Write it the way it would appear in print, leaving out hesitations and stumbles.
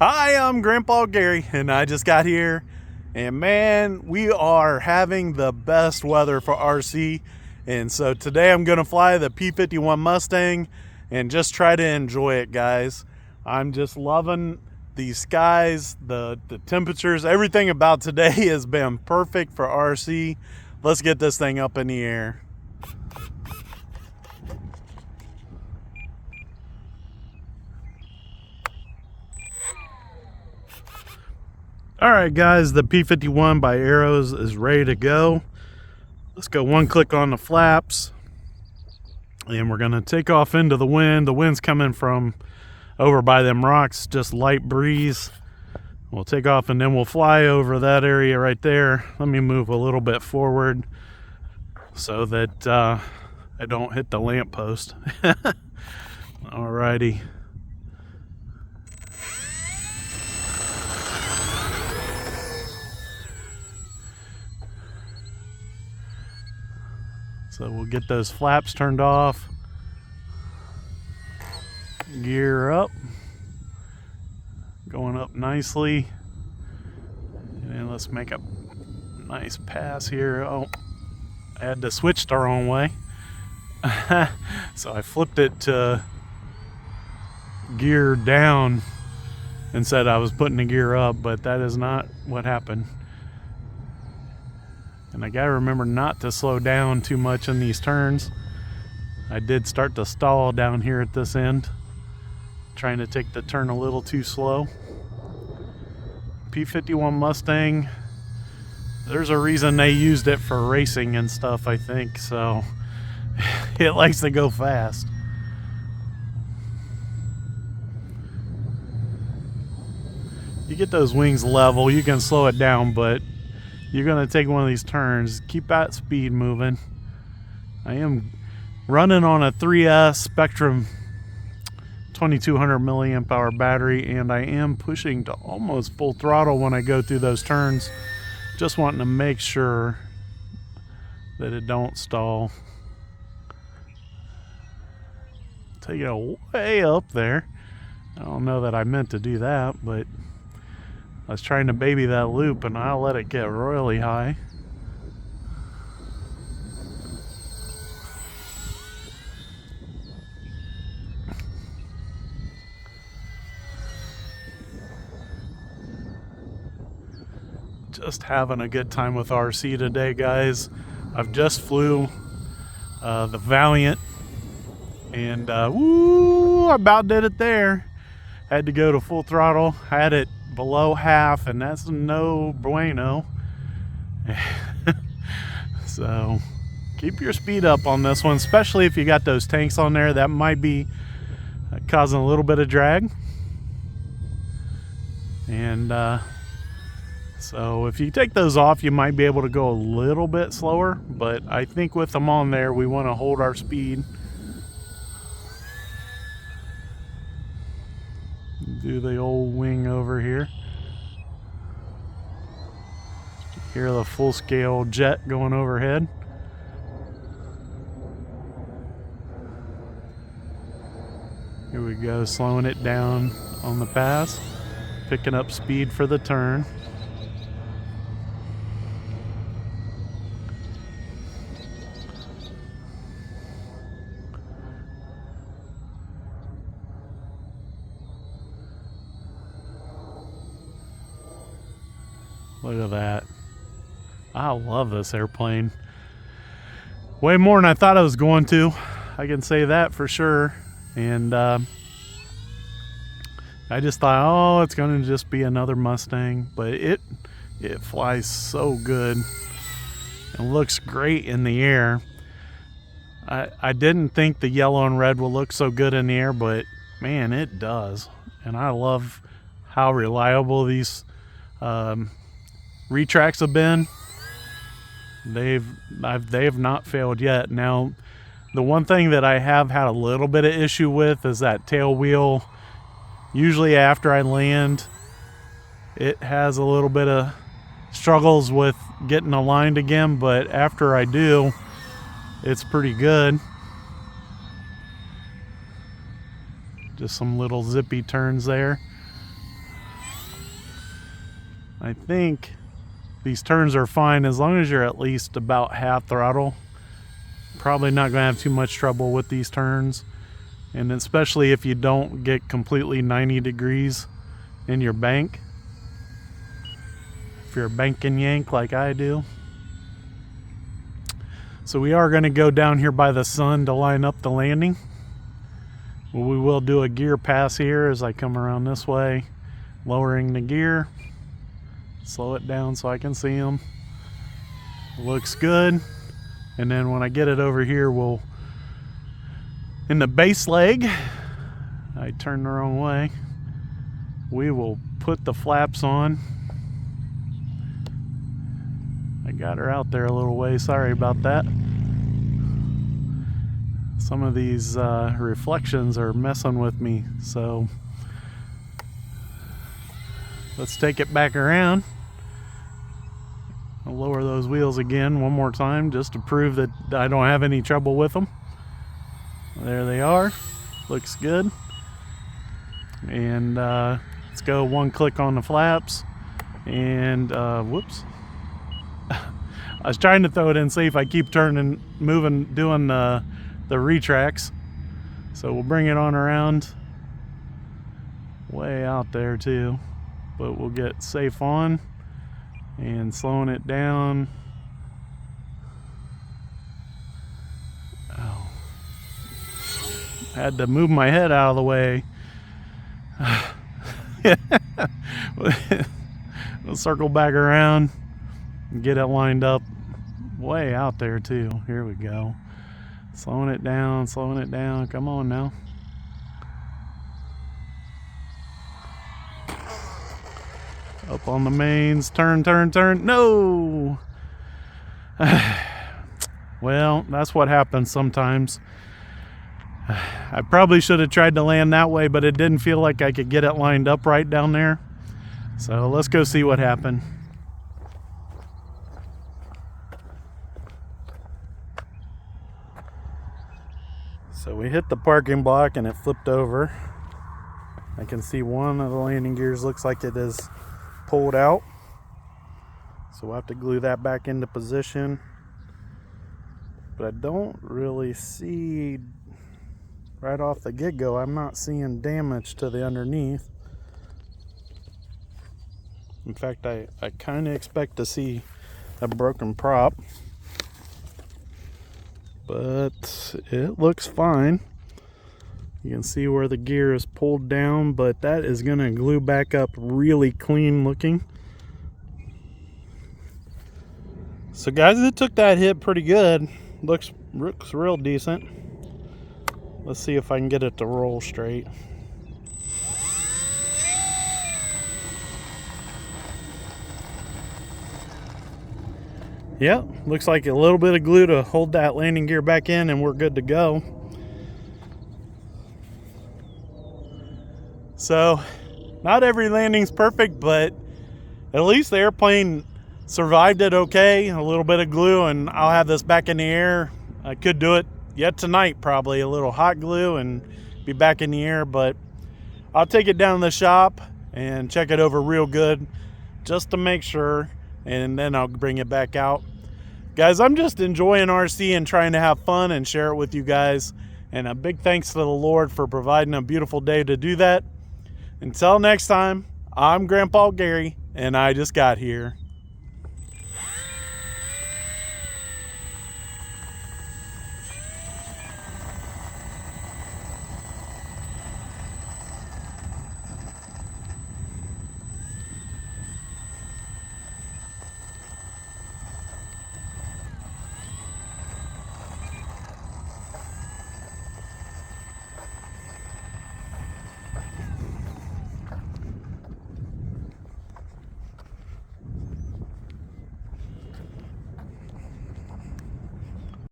Hi, I'm Grandpa Gary, and I just got here, and man, we are having the best weather for RC, and so today I'm gonna fly the P-51 Mustang and just try to enjoy it, guys. I'm just loving the skies, the temperatures, everything about today has been perfect for RC. Let's get this thing up in the air. Alright guys, the P-51 by Arrows is ready to go. Let's go one click on the flaps. And we're going to take off into the wind. The wind's coming from over by them rocks, just light breeze. We'll take off and then we'll fly over that area right there. Let me move a little bit forward so that I don't hit the lamppost. Alrighty. So we'll get those flaps turned off. Gear up. Going up nicely. And then let's make a nice pass here. Oh, I had to switch the wrong way. So I flipped it to gear down and said I was putting the gear up, but that is not what happened. And I gotta remember not to slow down too much in these turns. I did start to stall down here at this end, trying to take the turn a little too slow. P-51 Mustang, there's a reason they used it for racing and stuff, I think, so it likes to go fast. You get those wings level, you can slow it down, but you're going to take one of these turns, keep that speed moving. I am running on a 3S Spectrum 2200 milliamp hour battery, and I am pushing to almost full throttle when I go through those turns, just wanting to make sure that it don't stall. Take it way up there. I don't know that I meant to do that, but I was trying to baby that loop and I'll let it get royally high. Just having a good time with RC today, guys. I've just flew the Valiant and woo, I about did it there. Had to go to full throttle. Had it below half, and that's no bueno. So keep your speed up on this one, especially if you got those tanks on there. That might be causing a little bit of drag. And so if you take those off, you might be able to go a little bit slower, but I think with them on there, we want to hold our speed. Do the old wing over here. Hear the full scale jet going overhead. Here we go, slowing it down on the pass, picking up speed for the turn. Look at that. I love this airplane. Way more than I thought I was going to. I can say that for sure. And I just thought, oh, it's going to just be another Mustang. But it flies so good. It looks great in the air. I didn't think the yellow and red will look so good in the air, but man, it does. And I love how reliable these retracts have been. They have not failed yet. Now, the one thing that I have had a little bit of issue with is that tail wheel. Usually after I land, it has a little bit of struggles with getting aligned again, but after I do, it's pretty good. Just some little zippy turns there. I think these turns are fine as long as you're at least about half throttle. Probably not going to have too much trouble with these turns, and especially if you don't get completely 90 degrees in your bank. If you're a bank and yank like I do. So we are going to go down here by the sun to line up the landing. We will do a gear pass here as I come around this way, lowering the gear. Slow it down so I can see them. Looks good. And then when I get it over here, we'll, in the base leg, I turned the wrong way, we will put the flaps on. I got her out there a little way, sorry about that. Some of these reflections are messing with me, so let's take it back around. I'll lower those wheels again one more time just to prove that I don't have any trouble with them. There they are. Looks good. And let's go one click on the flaps. And whoops. I was trying to throw it in, see if I keep turning, moving, doing the retracts. So we'll bring it on around way out there too. But we'll get safe on. And slowing it down. Oh. Had to move my head out of the way. We'll circle back around and get it lined up way out there too. Here we go. Slowing it down, slowing it down. Come on now. Up on the mains, turn, turn, turn. No! Well, that's what happens sometimes. I probably should have tried to land that way, but it didn't feel like I could get it lined up right down there. So let's go see what happened. So we hit the parking block and it flipped over. I can see one of the landing gears looks like it is pulled out, so we'll have to glue that back into position, but I don't really see, right off the get-go, I'm not seeing damage to the underneath. In fact, I kind of expect to see a broken prop, but it looks fine. You can see where the gear is pulled down, but that is going to glue back up really clean looking. So guys, it took that hit pretty good. Looks real decent. Let's see if I can get it to roll straight. Yep, looks like a little bit of glue to hold that landing gear back in and we're good to go. So, not every landing's perfect, but at least the airplane survived it okay. A little bit of glue and I'll have this back in the air. I could do it yet tonight, probably a little hot glue and be back in the air, but I'll take it down to the shop and check it over real good just to make sure, and then I'll bring it back out. Guys, I'm just enjoying RC and trying to have fun and share it with you guys. And a big thanks to the Lord for providing a beautiful day to do that. Until next time, I'm Grandpa Gary, and I just got here.